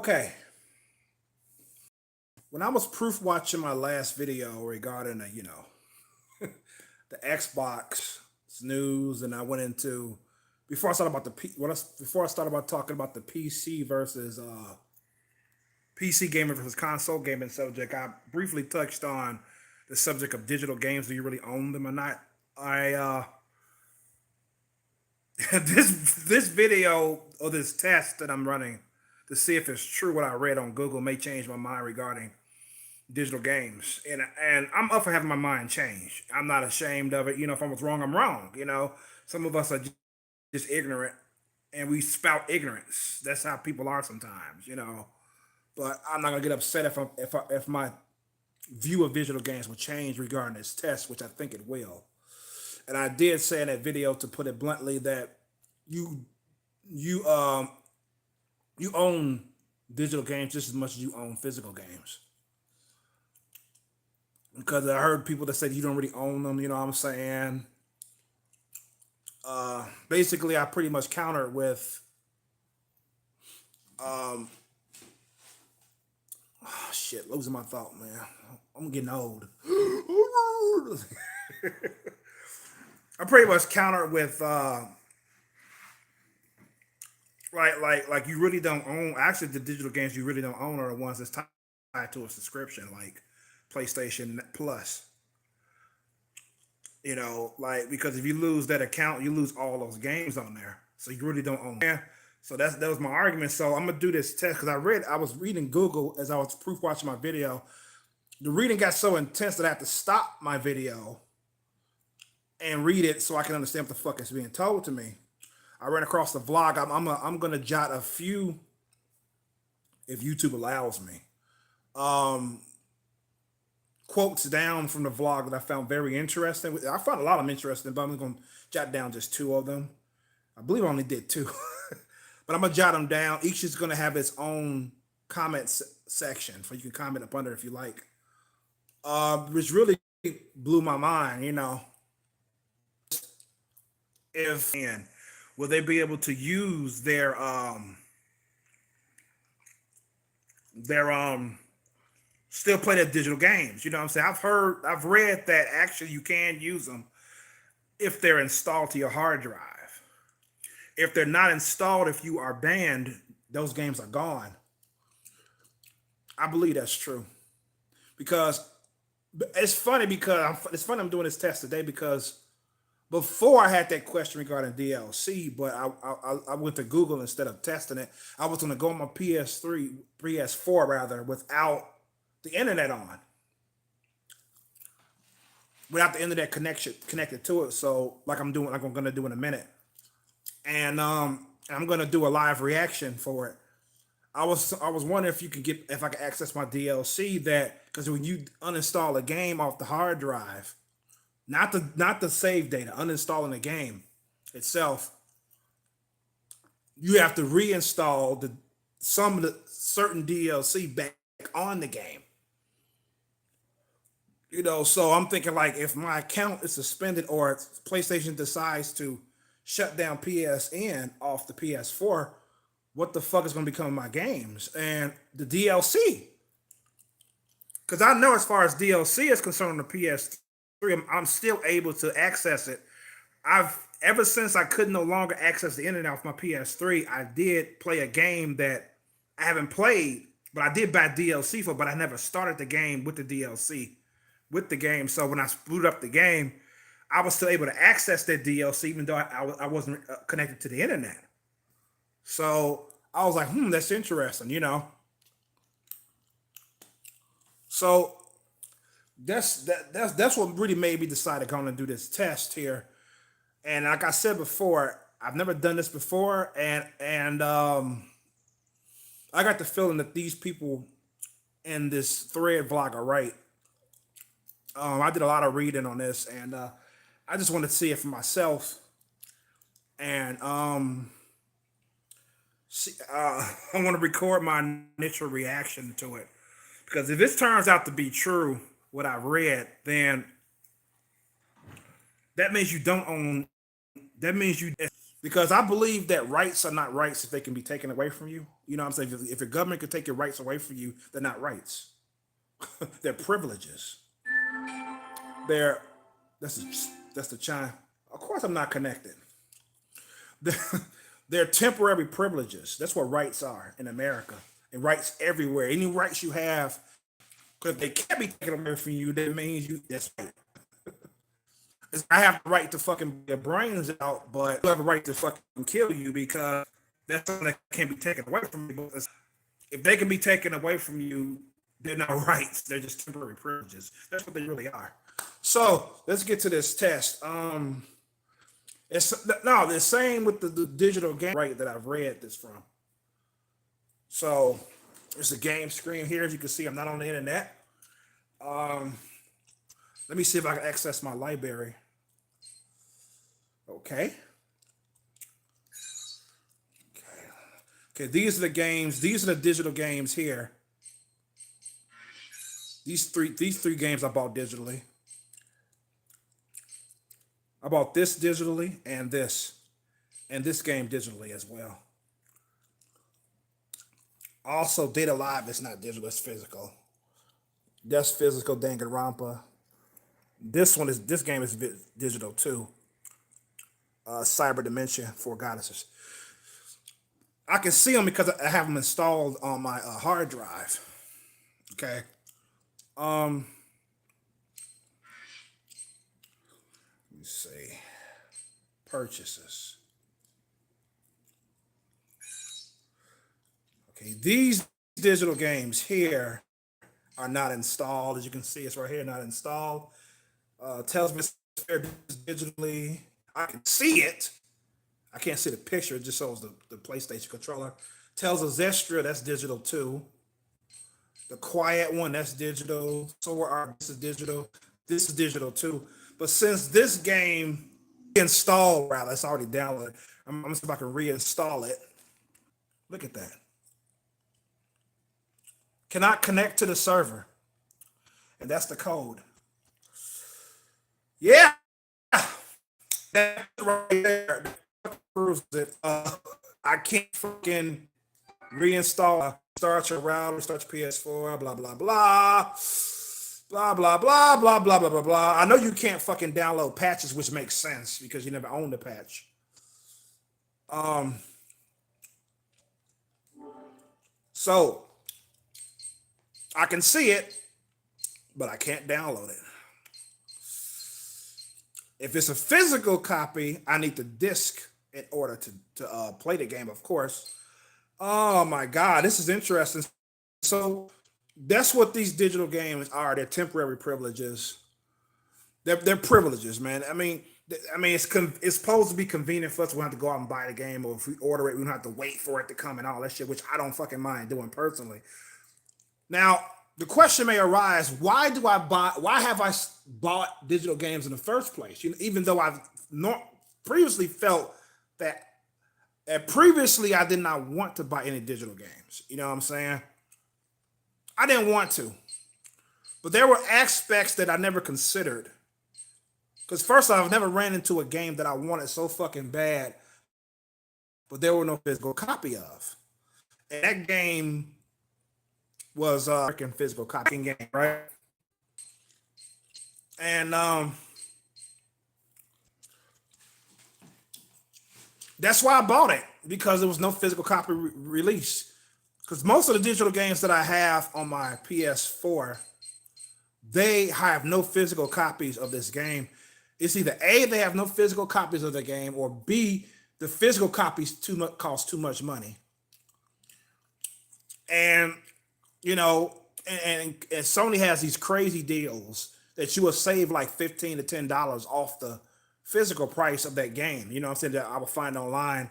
Okay, when I was proof watching my last video regarding the Xbox news, and I went into before I started about before I started about talking about the PC versus PC gaming versus console gaming subject, I briefly touched on the subject of digital games. Do you really own them or not? I this video or this test that I'm running to see if it's true what I read on Google may change my mind regarding digital games, and I'm up for having my mind changed. I'm not ashamed of it. If I was wrong, I'm wrong. Some of us are just ignorant, and we spout ignorance. That's how people are sometimes. But I'm not gonna get upset if my view of digital games will change regarding this test, which I think it will. And I did say in that video, to put it bluntly, that you you um you own digital games just as much as you own physical games. Because I heard people that said you don't really own them. You know what I'm saying? Basically, I pretty much countered with, um, oh, shit, losing my thought, man. I'm getting old. I pretty much countered with, like you really don't own. Actually, the digital games you really don't own are the ones that's tied to a subscription, like PlayStation Plus. Like, because if you lose that account, you lose all those games on there. So you really don't own. Yeah. So that was my argument. So I'm gonna do this test because I was reading Google as I was proof watching my video. The reading got so intense that I had to stop my video and read it so I can understand what the fuck is being told to me. I ran across the vlog. I'm gonna jot a few, if YouTube allows me, um, quotes down from the vlog that I found very interesting. I found a lot of them interesting, but I'm going to jot down just two of them. I believe I only did two, but I'm going to jot them down. Each is going to have its own comment section, so you can comment up under if you like. Which really blew my mind. If and will they be able to use their still play their digital games? You know what I'm saying? I've read that actually you can use them if they're installed to your hard drive. If they're not installed, if you are banned, those games are gone. I believe that's true. Because it's funny I'm doing this test today because before I had that question regarding DLC, but I went to Google instead of testing it. I was going to go on my PS3, PS4 rather, the internet on, without the internet connection connected to it. So like I'm going to do in a minute, and I'm going to do a live reaction for it. I was wondering if I could access my DLC, that because when you uninstall a game off the hard drive, not the save data, uninstalling the game itself, you have to reinstall some of the certain DLC back on the game. So I'm thinking, like, if my account is suspended or PlayStation decides to shut down PSN off the PS4, what the fuck is going to become of my games and the DLC? Because I know as far as DLC is concerned on the PS3, I'm still able to access it. I've Ever since I could no longer access the internet off my PS3, I did play a game that I haven't played, but I did buy DLC for, but I never started the game with the DLC with the game. So when I booted up the game, I was still able to access that DLC, even though I wasn't connected to the internet. So I was like, that's interesting. So that's what really made me decide to go and do this test here. And like I said before, I've never done this before, and I got the feeling that these people in this thread vlog are right. I did a lot of reading on this, and I just wanted to see it for myself. And I want to record my initial reaction to it, because if this turns out to be true, what I've read, then that means you don't own. That means you. because I believe that rights are not rights if they can be taken away from you. You know what I'm saying? If a government could take your rights away from you, they're not rights. They're privileges. They're that's the chime. Of course, I'm not connected. They're, they're temporary privileges. That's what rights are in America, and rights everywhere. Any rights you have, because they can't be taken away from you, that means you. That's right. I have the right to fucking your brains out, but you have the right to fucking kill you because that's something that can't be taken away from you. But if they can be taken away from you, they're not rights. They're just temporary privileges. That's what they really are. So let's get to this test. It's no the same with the digital game right that I've read this from. So there's a game screen here. As you can see, I'm not on the internet. Um, Let me see if I can access my library. Okay. Okay. Okay. These are the games. These are the digital games here. These three games I bought digitally. I bought this digitally and this game digitally as well. Also, Data Live is not digital; it's physical. That's physical Danganronpa. This game is digital too. Cyber Dementia for Goddesses. I can see them because I have them installed on my hard drive. Okay. Um, Let me see. Purchases. Okay, these digital games here are not installed. As you can see, it's right here, not installed. Tells me it's digitally. I can see it. I can't see the picture. It just shows the PlayStation controller. Tells us Zestra, that's digital too. The Quiet one, that's digital. Sword Art, this is digital. This is digital too. But since this game installed, rather, it's already downloaded. I'm gonna see if I can reinstall it. Look at that. Cannot connect to the server. And that's the code. Yeah. That right there proves it. I can't fucking reinstall, start your router, start your PS4, blah, blah, blah. Blah, blah, blah, blah, blah, blah, blah, blah. I know you can't fucking download patches, which makes sense because you never owned the patch. Um, so I can see it, but I can't download it. If it's a physical copy, I need the disc in order to play the game, of course. Oh my God, this is interesting. So that's what these digital games are. They're temporary privileges. They're privileges, man. I mean, it's supposed to be convenient for us. We don't have to go out and buy the game, or if we order it, we don't have to wait for it to come and all that shit, which I don't fucking mind doing personally. Now, the question may arise: Why do I buy? Why have I bought digital games in the first place? Even though I've not previously felt that, previously I did not want to buy any digital games. You know what I'm saying? I didn't want to, but there were aspects that I never considered. Because first off, I've never ran into a game that I wanted so fucking bad, but there were no physical copy of. And that game was freaking physical copy game, right? And that's why I bought it because there was no physical copy release. Because most of the digital games that I have on my PS4, they have no physical copies of this game. It's either A, they have no physical copies of the game, or B, the physical copies cost too much money. And and Sony has these crazy deals that you will save like $15 to $10 off the physical price of that game. You know what I'm saying? That I will find online.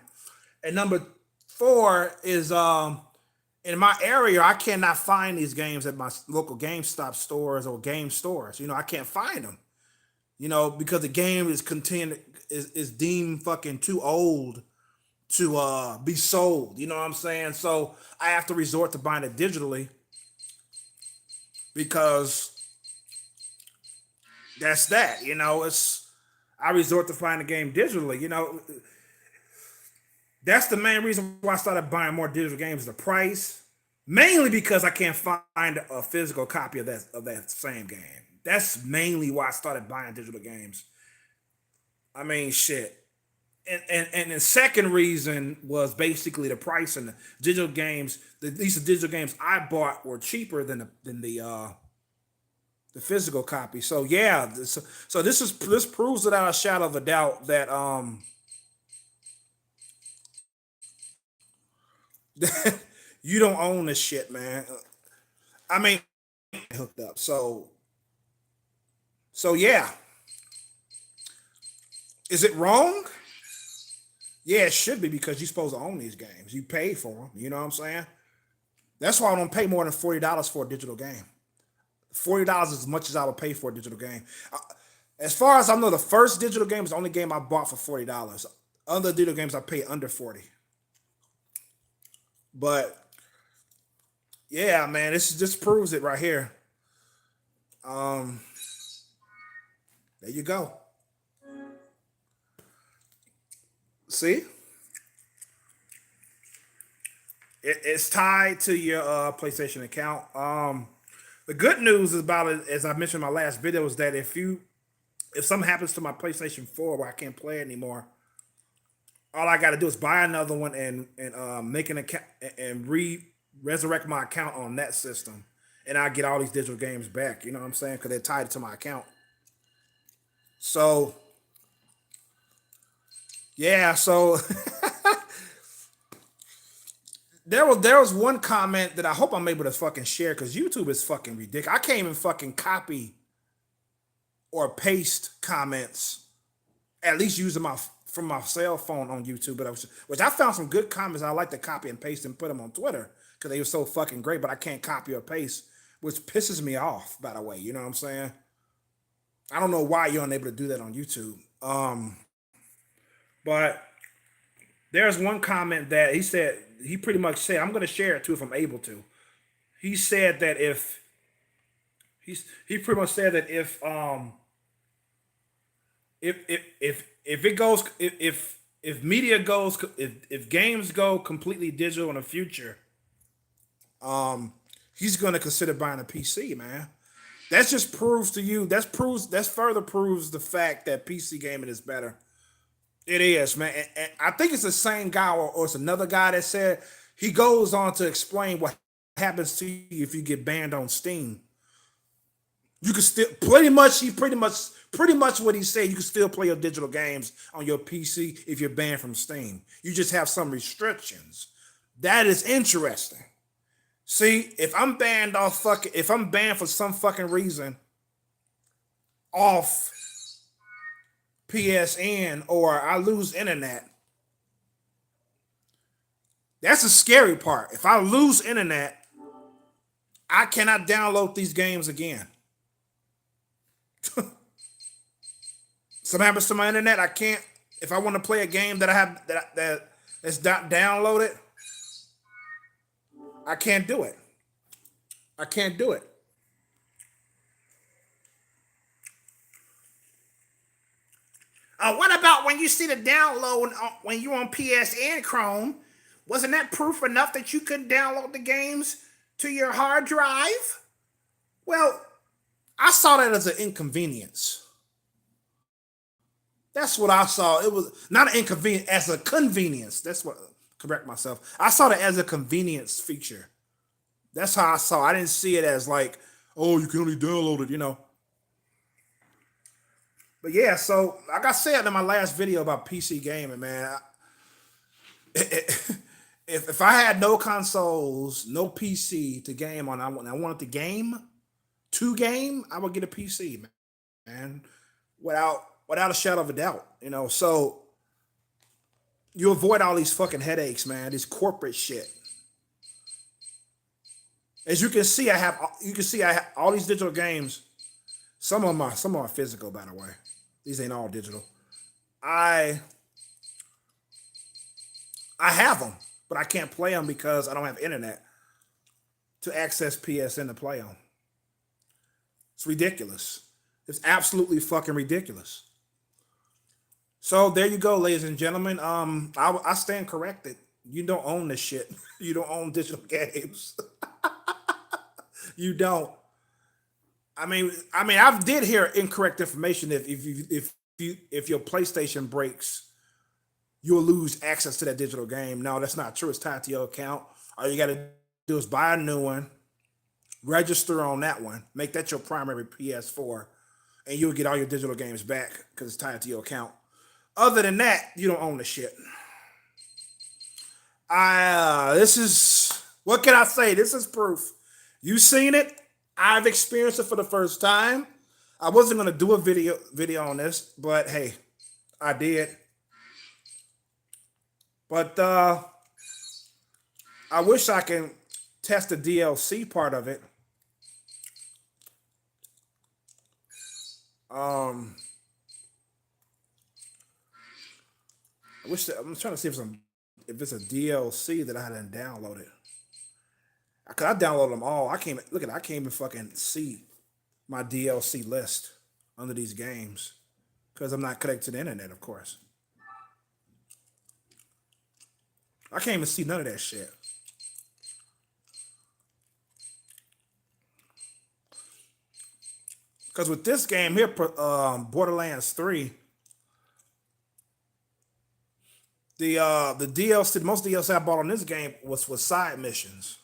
And number four is in my area, I cannot find these games at my local GameStop stores or game stores. I can't find them. Because the game is deemed fucking too old to be sold. You know what I'm saying? So I have to resort to buying it digitally because that's that. It's I resort to find the game digitally. That's the main reason why I started buying more digital games. The price, mainly because I can't find a physical copy of that same game. That's mainly why I started buying digital games. I mean, shit. And the second reason was basically the price, and the digital games. These digital games I bought were cheaper than the physical copy. So yeah, so this proves without a shadow of a doubt that you don't own this shit, man. I mean, hooked up. So yeah, is it wrong? Yeah, it should be because you're supposed to own these games. You paid for them. You know what I'm saying? That's why I don't pay more than $40 for a digital game. $40 is as much as I would pay for a digital game. As far as I know, the first digital game is the only game I bought for $40. Other digital games I pay under 40. But yeah, man, this proves it right here. Um, there you go. See, it's tied to your PlayStation account. The good news about it, as I mentioned in my last video, is that if something happens to my PlayStation 4 where I can't play it anymore, all I got to do is buy another one and make an account and resurrect my account on that system, and I get all these digital games back. You know what I'm saying? Because they're tied to my account. So yeah, so there was one comment that I hope I'm able to fucking share because YouTube is fucking ridiculous. I can't even fucking copy or paste comments, at least using my from my cell phone on YouTube. But which I found some good comments I like to copy and paste and put them on Twitter because they were so fucking great. But I can't copy or paste, which pisses me off. By the way, you know what I'm saying? I don't know why you're unable to do that on YouTube. But there's one comment that he pretty much said, I'm going to share it too if I'm able to. He said that he pretty much said that if it goes if media goes if games go completely digital in the future, um he's going to consider buying a PC, man. That just proves to you that's further proves the fact that PC gaming is better. It is, man. And I think it's the same guy or it's another guy that said he goes on to explain what happens to you if you get banned on Steam. You can still pretty much what he said. You can still play your digital games on your PC if you're banned from Steam. You just have some restrictions. That is interesting. See, if I'm banned for some fucking reason off PSN or I lose internet, that's the scary part. If I lose internet, I cannot download these games again. Something happens to my internet, I can't. If I want to play a game that I have that's not downloaded, I can't do it. I can't do it. What about when you see the download when you on PSN Chrome? Wasn't that proof enough that you couldn't download the games to your hard drive? Well, I saw that as an inconvenience. That's what I saw. It was not an inconvenience, as a convenience. That's what, correct myself. I saw it as a convenience feature. That's how I saw it. I didn't see it as like, oh, you can only download it, you know. But yeah, so like I said in my last video about PC gaming, man, if I had no consoles, no PC to game on, I wanted to game, I would get a PC, man, without a shadow of a doubt, you know. So you avoid all these fucking headaches, man. This corporate shit. As you can see, I have all these digital games. Some are physical, by the way. These ain't all digital. I I have them, but I can't play them because I don't have internet to access PSN to play them. It's ridiculous. It's absolutely fucking ridiculous. So there you go, ladies and gentlemen. I stand corrected. You don't own this shit. You don't own digital games. You don't. I did hear incorrect information. If your PlayStation breaks, you'll lose access to that digital game. No, that's not true. It's tied to your account. All you got to do is buy a new one, register on that one, make that your primary PS4, and you'll get all your digital games back because it's tied to your account. Other than that, you don't own the shit. This is what can I say? This is proof. You've seen it. I've experienced it for the first time. I wasn't gonna do a video on this, but hey, I did. But I wish I can test the DLC part of it. Um, I'm trying to see if it's a DLC that I hadn't downloaded. Cause I downloaded them all. I can't even fucking see my DLC list under these games because I'm not connected to the internet, of course. I can't even see none of that shit. Because with this game here, Borderlands 3, the DLC, most DLC I bought on this game was side missions,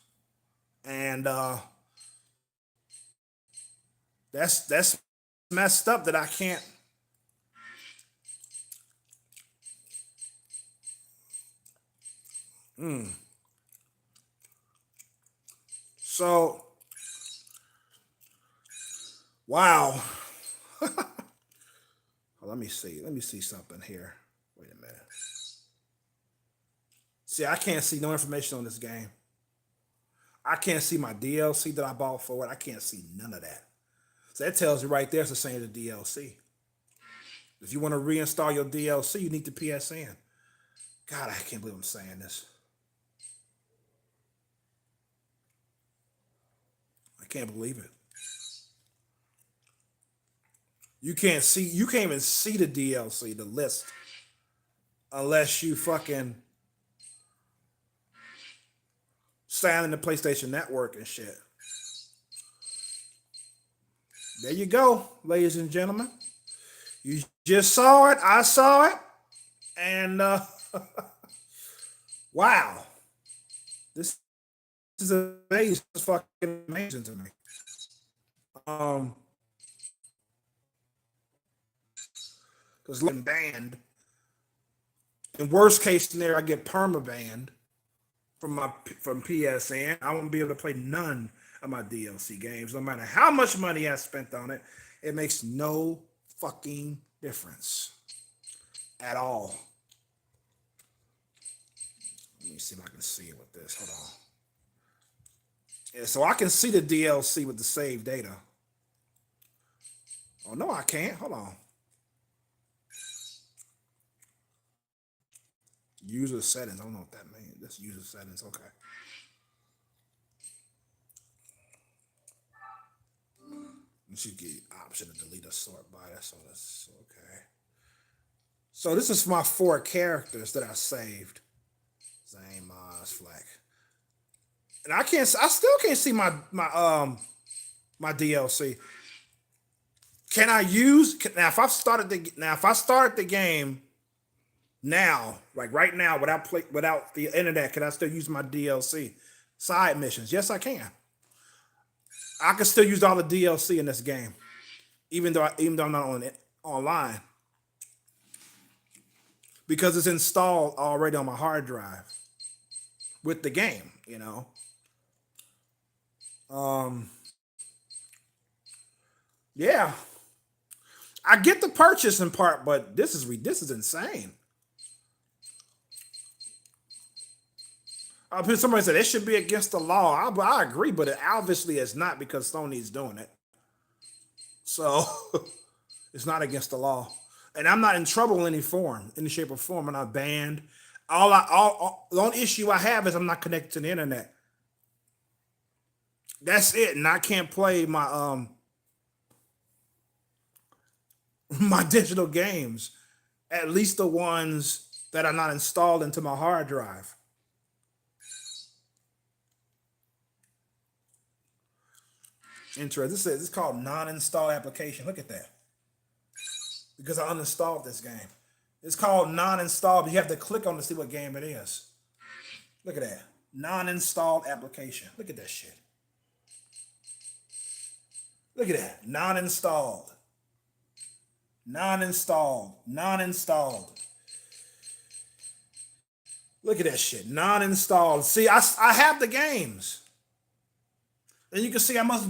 and that's messed up that I can't. So wow. Let me see. Let me see something here. Wait a minute. See, I can't see no information on this game. I can't see my DLC that I bought for it. I can't see none of that. So that tells you right there it's the same as the DLC. If you want to reinstall your DLC, you need the PSN. God, I can't believe I'm saying this. I can't believe it. You can't even see the DLC, the list, unless you fucking sign in the PlayStation Network and shit. There you go, ladies and gentlemen. You just saw it. I saw it. And wow. This is amazing. It's fucking amazing to me. Um, because banned. In worst case scenario, I get perma banned from PSN. I won't be able to play none of my DLC games, no matter how much money I spent on it. It makes no fucking difference at all. Let me see if I can see it with this. Hold on. Yeah, so I can see the DLC with the save data. Oh no, I can't. Hold on. User settings. I don't know what that means. That's user settings. Okay. You should get option to delete or sort by. That's okay. So this is my 4 characters that I saved. Zane, Maz, Flack. And I still can't see my DLC. Can I use now if I start the game now, like right now, without the internet, can I still use my DLC side missions? Yes, I can. I can still use all the DLC in this game, even though I'm not on it online because it's installed already on my hard drive with the game. Um, yeah, I get the purchasing part, but this is insane. Somebody said it should be against the law. I agree, but it obviously is not because Sony's doing it. So it's not against the law, and I'm not in trouble in any shape or form. I'm not banned. The only issue I have is I'm not connected to the internet. That's it, and I can't play my my digital games At least the ones that are not installed into my hard drive. Interesting. This is it's called non-install application. Look at that. Because I uninstalled this game. It's called non-install, but you have to click on to see what game it is. Look at that. Non-installed application. Look at that shit. Look at that. Non-installed. Non-installed. Non-installed. Look at that shit. Non-installed. See, I have the games. And you can see how much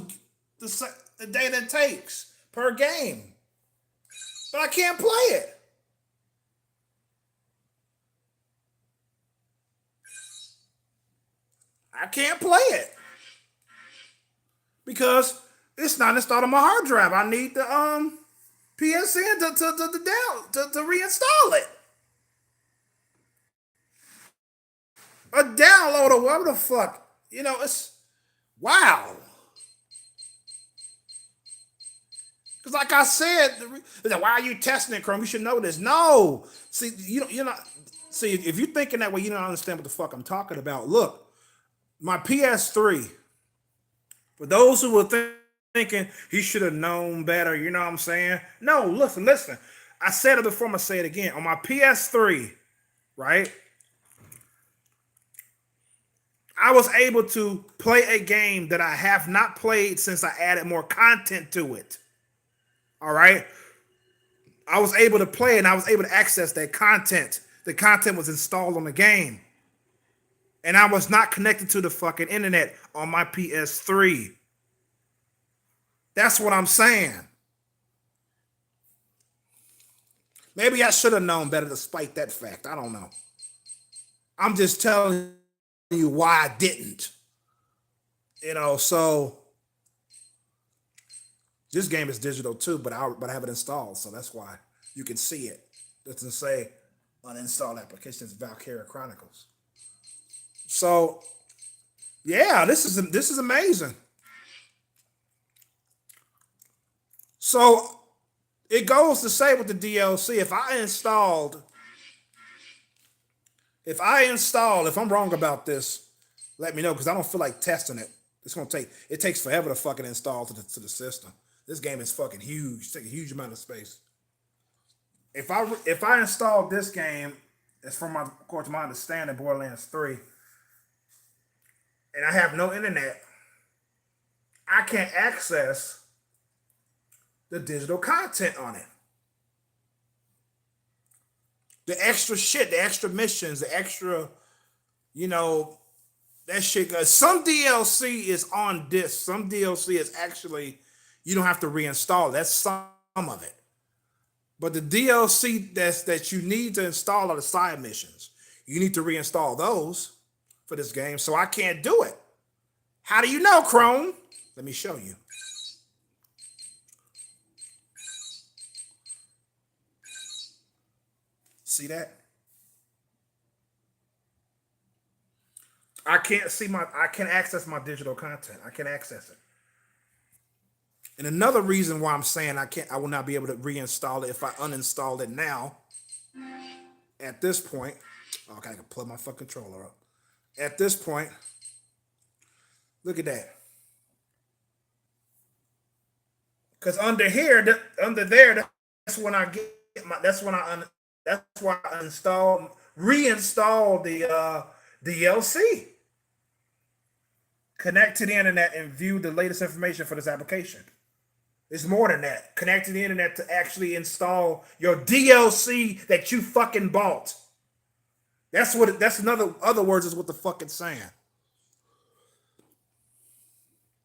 the data it takes per game. But I can't play it. I can't play it. Because it's not installed on my hard drive. I need the PSN to reinstall it. A download or whatever the fuck. You know, it's wow. Because like I said, why are you testing it, Chrome? You should know this. No. See, you're not. See, if you're thinking that way, you don't understand what the fuck I'm talking about. Look, my PS3. For those who were thinking he should have known better, you know what I'm saying? No, listen. I said it before, I'm going to say it again. On my PS3, right? I was able to play a game that I have not played since I added more content to it. All right? I was able to play and I was able to access that content. The content was installed on the game. And I was not connected to the fucking internet on my PS3. That's what I'm saying. Maybe I should have known better despite that fact. I don't know. I'm just telling you why I didn't. You know, so this game is digital too, but I have it installed, so that's why you can see it. It doesn't say uninstall applications Valkyria Chronicles. So yeah, this is amazing. So it goes to say with the DLC, if I'm wrong about this, let me know because I don't feel like testing it. It takes forever to fucking install to the system. This game is fucking huge. It takes a huge amount of space. If I install this game, it's from according to my understanding, Borderlands 3, and I have no internet, I can't access the digital content on it. The extra shit, the extra missions, the extra, that shit. Some DLC is on disc. Some DLC is actually, you don't have to reinstall. That's some of it. But the DLC that you need to install are the side missions. You need to reinstall those for this game. So I can't do it. How do you know, Chrome? Let me show you. See that? I can't access my digital content. I can't access it. And another reason why I'm saying I will not be able to reinstall it if I uninstall it now. At this point, okay, I can plug my fucking controller up. At this point, look at that. Because under there, that's when I get that's why I reinstall the DLC. Connect to the internet and view the latest information for this application. It's more than that. Connect to the internet to actually install your DLC that you fucking bought. That's other words is what the fuck it's saying.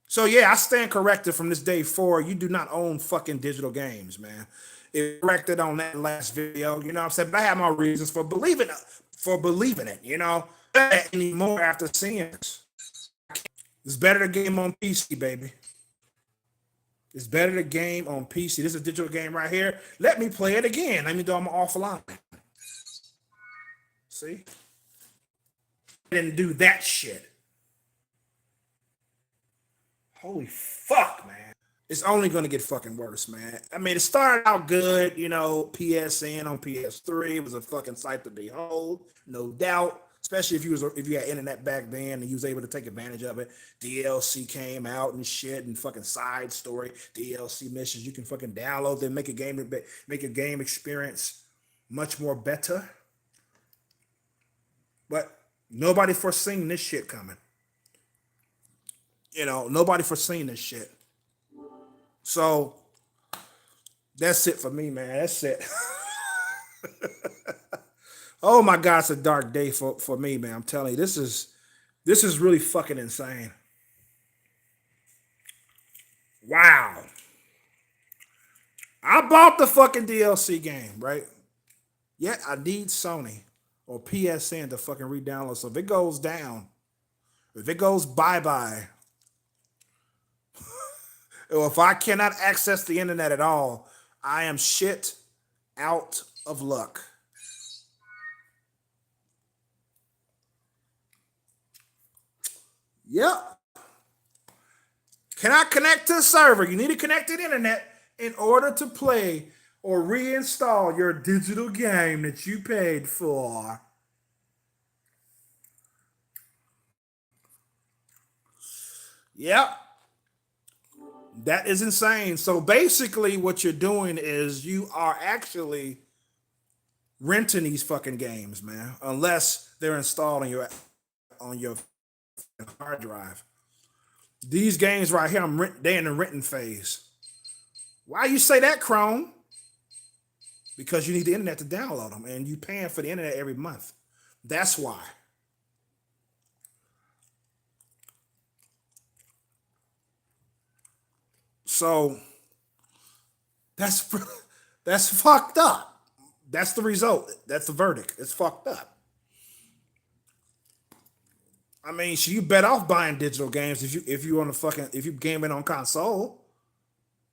So yeah, I stand corrected from this day forward. You do not own fucking digital games, man. It corrected on that last video, you know what I'm saying? But I have my reasons for believing it, you know. Anymore after seeing it. It's better to game on PC, baby. It's better to game on PC. This is a digital game right here. Let me play it again. Let me do I'm offline. See? I didn't do that shit. Holy fuck, man. It's only going to get fucking worse, man. I mean, it started out good, you know, PSN on PS3. It was a fucking sight to behold, no doubt. Especially if you had internet back then and you was able to take advantage of it. DLC came out and shit and fucking side story DLC missions. You can fucking download them, make a game experience much more better. But nobody foreseen this shit coming. You know, nobody foreseen this shit. So that's it for me, man. That's it. Oh my God, it's a dark day for me, man. I'm telling you, this is really fucking insane. Wow. I bought the fucking DLC game, right? Yet I need Sony or PSN to fucking re-download. So if it goes down, if it goes bye-bye, or if I cannot access the internet at all, I am shit out of luck. Yep. Cannot connect to the server. You need to connect to the internet in order to play or reinstall your digital game that you paid for. Yep. That is insane. So basically, what you're doing is you are actually renting these fucking games, man, unless they're installed on your hard drive. These games right here, they're in the renting phase. Why you say that, Chrome? Because you need the internet to download them, and you paying for the internet every month. That's why. So that's that's fucked up. That's the result. That's the verdict. It's fucked up. I mean, so you bet off buying digital games if you on the fucking if you gaming on console.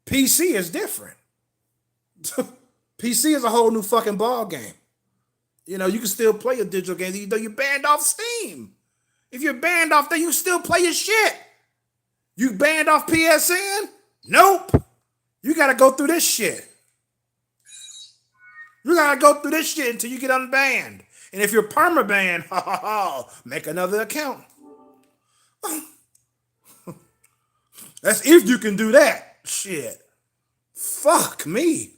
PC is different. PC is a whole new fucking ball game. You know, you can still play your digital games even though you're banned off Steam. If you're banned off there, you still play your shit. You banned off PSN? Nope. You gotta go through this shit. You gotta go through this shit until you get unbanned. And if you're permabanned, make another account. That's if you can do that. Shit. Fuck me.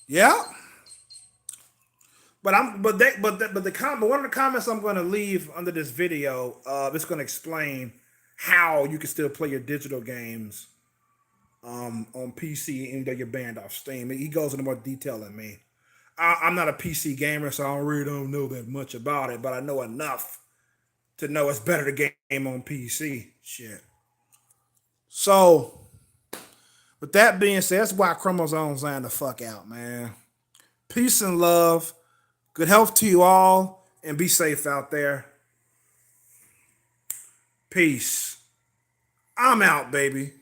Yeah. One of the comments I'm going to leave under this video, it's going to explain how you can still play your digital games on PC even though you're banned off Steam. He goes into more detail than me. I'm not a PC gamer, so I really don't know that much about it, but I know enough to know it's better to game on PC. Shit. So, with that being said, that's why Chromosomes line the fuck out, man. Peace and love. Good health to you all, and be safe out there. Peace. I'm out, baby.